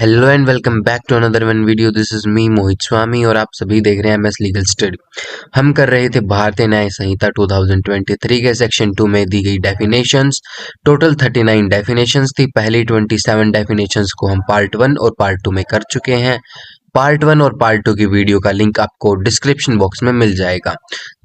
Hello and welcome back to another one video. This is me Mohit Swami और आप सभी देख रहे हैं एमएस लीगल स्टडी। हम कर रहे थे भारतीय न्याय संहिता 2023 के सेक्शन 2 में दी गई डेफिनेशंस। टोटल 39 डेफिनेशंस थी। पहली 27 डेफिनेशंस को हम पार्ट 1 और पार्ट 2 में कर चुके हैं। पार्ट 1 और पार्ट 2 की वीडियो का लिंक आपको डिस्क्रिप्शन बॉक्स में मिल जाएगा।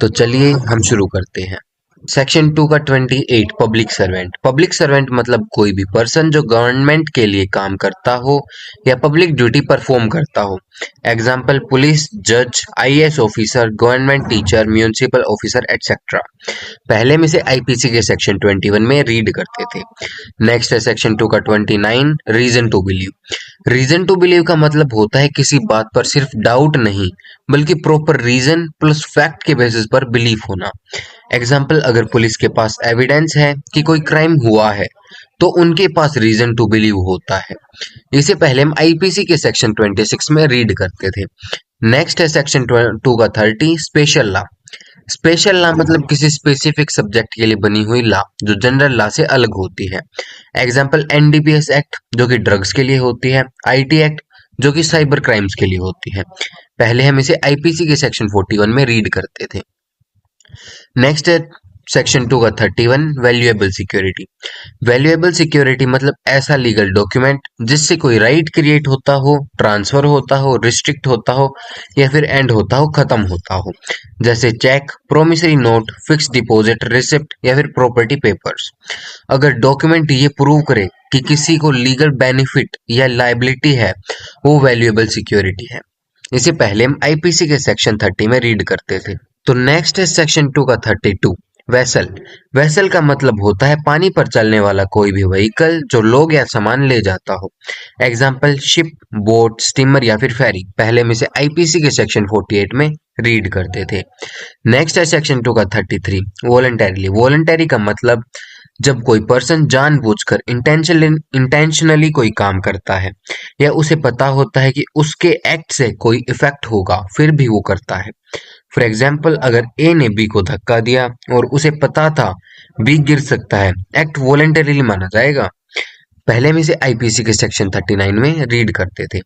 तो चलिए हम शुरू करते हैं। सेक्शन 2 का 28 पब्लिक सर्वेंट। पब्लिक सर्वेंट मतलब कोई भी पर्सन जो गवर्नमेंट के लिए काम करता हो या पब्लिक ड्यूटी परफॉर्म करता हो। एग्जाम्पल पुलिस, जज, IAS officer, government teacher, municipal officer etcetera. पहले में से आईपीसी के सेक्शन 21 में रीड करते थे। नेक्स्ट है सेक्शन 2 का 29 reason to believe. Reason to believe का मतलब होता है किसी बात पर सिर्फ डाउट नहीं बल्कि प्रॉपर रीजन प्लस फैक्ट के बेसिस पर बिलीव होना। एग्जाम्पल अगर पुलिस के पास एविडेंस है कि कोई क्राइम हुआ है तो उनके पास रीजन टू बिलीव होता है। इसे पहले हम आईपीसी के सेक्शन 26 में रीड करते थे। नेक्स्ट है सेक्शन 2 का 30 स्पेशल लॉ। स्पेशल लॉ मतलब किसी स्पेसिफिक सब्जेक्ट के लिए बनी हुई लॉ जो जनरल लॉ से अलग होती है। एग्जाम्पल एनडीपीएस एक्ट जो कि ड्रग्स के लिए होती है, आईटी एक्ट जो कि साइबर क्राइम्स के लिए होती है। पहले हम इसे आईपीसी के सेक्शन 41 में रीड करते थे। नेक्स्ट है सेक्शन 2 का 31 वैल्यूएबल सिक्योरिटी। वैल्यूएबल सिक्योरिटी मतलब ऐसा लीगल डॉक्यूमेंट जिससे कोई राइट क्रिएट होता हो, ट्रांसफर होता हो, रिस्ट्रिक्ट होता हो या फिर एंड होता हो, खत्म होता हो। जैसे cheque, promissory note, fix deposit, receipt या फिर प्रॉपर्टी पेपर्स। अगर डॉक्यूमेंट ये प्रूव करे कि किसी को लीगल बेनिफिट या लायबिलिटी है वो वैल्यूएबल सिक्योरिटी है। इसे पहले हम आईपीसी के सेक्शन 30 में रीड करते थे। तो नेक्स्ट है सेक्शन 2 का 32 वेसल। वेसल का मतलब होता है पानी पर चलने वाला कोई भी व्हीकल जो लोग या सामान ले जाता हो। एग्जाम्पल शिप, बोट, स्टीमर या फिर फेरी। पहले में से आईपीसी के सेक्शन 48 में रीड करते थे। नेक्स्ट है सेक्शन 2 का 33 वॉलंटरीली। वॉलंटरी का मतलब जब कोई पर्सन जानबूझकर इंटेंशनली कोई काम करता है या उसे पता होता है कि उसके एक्ट से कोई इफेक्ट होगा फिर भी वो करता है। फॉर एग्जाम्पल अगर ए ने बी को धक्का दिया और उसे पता था बी गिर सकता है, एक्ट वॉलंटरीली माना जाएगा। पहले में से आईपीसी के सेक्शन 39 में रीड करते थे।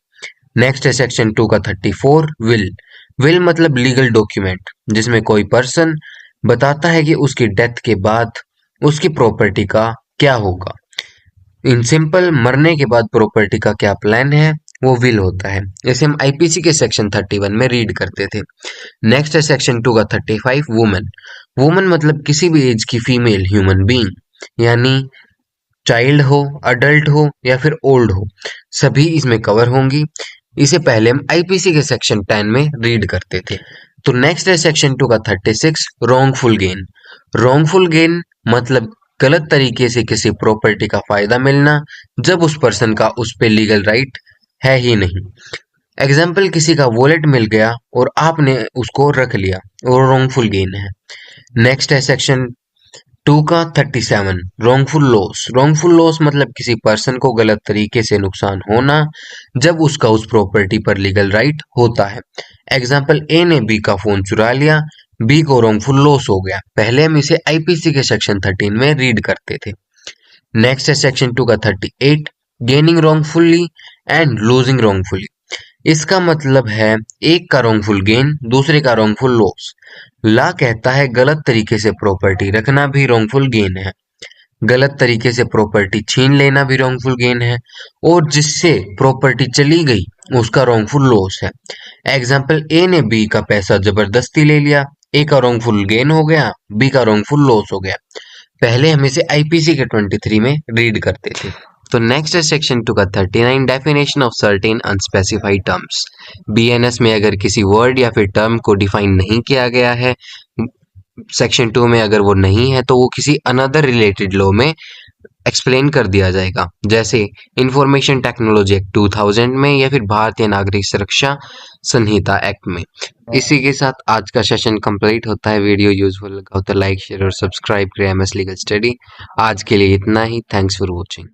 नेक्स्ट है सेक्शन 2 का 34 विल। विल मतलब लीगल डॉक्यूमेंट जिसमें कोई पर्सन बताता है कि उसकी डेथ के बाद उसकी प्रॉपर्टी का क्या होगा। इन सिंपल मरने के बाद प्रॉपर्टी का क्या प्लान है वो विल होता है। इसे हम आईपीसी के सेक्शन 31 में रीड करते थे। नेक्स्ट है सेक्शन 2 का 35 वुमन। वुमन मतलब किसी भी एज की फीमेल ह्यूमन बीइंग, यानी चाइल्ड हो, अडल्ट हो या फिर ओल्ड हो, सभी इसमें कवर होंगी। इसे पहले हम आईपीसी के सेक्शन 10 में रीड करते थे। तो नेक्स्ट है सेक्शन 2 का 36 रॉन्गफुल गेन। रॉन्गफुल गेन मतलब गलत तरीके से किसी प्रॉपर्टी का फायदा मिलना जब उस पर्सन का उस पे लीगल राइट है ही नहीं। एग्जाम्पल किसी का वॉलेट मिल गया और आपने उसको रख लिया और रॉन्गफुल गेन है। नेक्स्ट है सेक्शन 2 का 37 रॉन्गफुल लॉस। रॉन्गफुल लॉस मतलब किसी पर्सन को गलत तरीके से नुकसान होना जब उसका उस प्रॉपर्टी पर लीगल राइट होता है। एग्जाम्पल ए ने बी का फोन चुरा लिया, बी को रॉन्गफुल लॉस हो गया। पहले हम इसे आईपीसी के सेक्शन 13 में रीड करते थे। नेक्स्ट है सेक्शन 2 का 38 gaining wrongfully and losing wrongfully. इसका मतलब है एक का रॉन्गफुल गेन, दूसरे का रॉन्गफुल लॉस। ला कहता है गलत तरीके से प्रॉपर्टी रखना भी रॉन्गफुल गेन है, गलत तरीके से प्रॉपर्टी छीन लेना भी रॉन्गफुल गेन है और जिससे प्रॉपर्टी चली गई उसका रॉन्गफुल लॉस है। एग्जाम्पल ए ने बी का पैसा जबरदस्ती ले लिया, ए का रॉन्गफुल गेन हो गया, बी का रॉन्गफुल लॉस हो गया। पहले हम इसे आईपीसी के 23 में रीड करते थे। तो नेक्स्ट है सेक्शन 2 का 39 definition of certain unspecified terms. BNS में अगर किसी वर्ड या फिर टर्म को डिफाइन नहीं किया गया है सेक्शन 2 में, अगर वो नहीं है तो वो किसी अनदर रिलेटेड लॉ में एक्सप्लेन कर दिया जाएगा। जैसे इंफॉर्मेशन टेक्नोलॉजी एक्ट 2000 में या फिर भारतीय नागरिक सुरक्षा संहिता एक्ट में। इसी के साथ आज का सेशन कंप्लीट होता है। वीडियो यूजफुल लगा हो तो लाइक, शेयर और सब्सक्राइब करें एमएस लीगल स्टडी। आज के लिए इतना ही। Thanks for watching.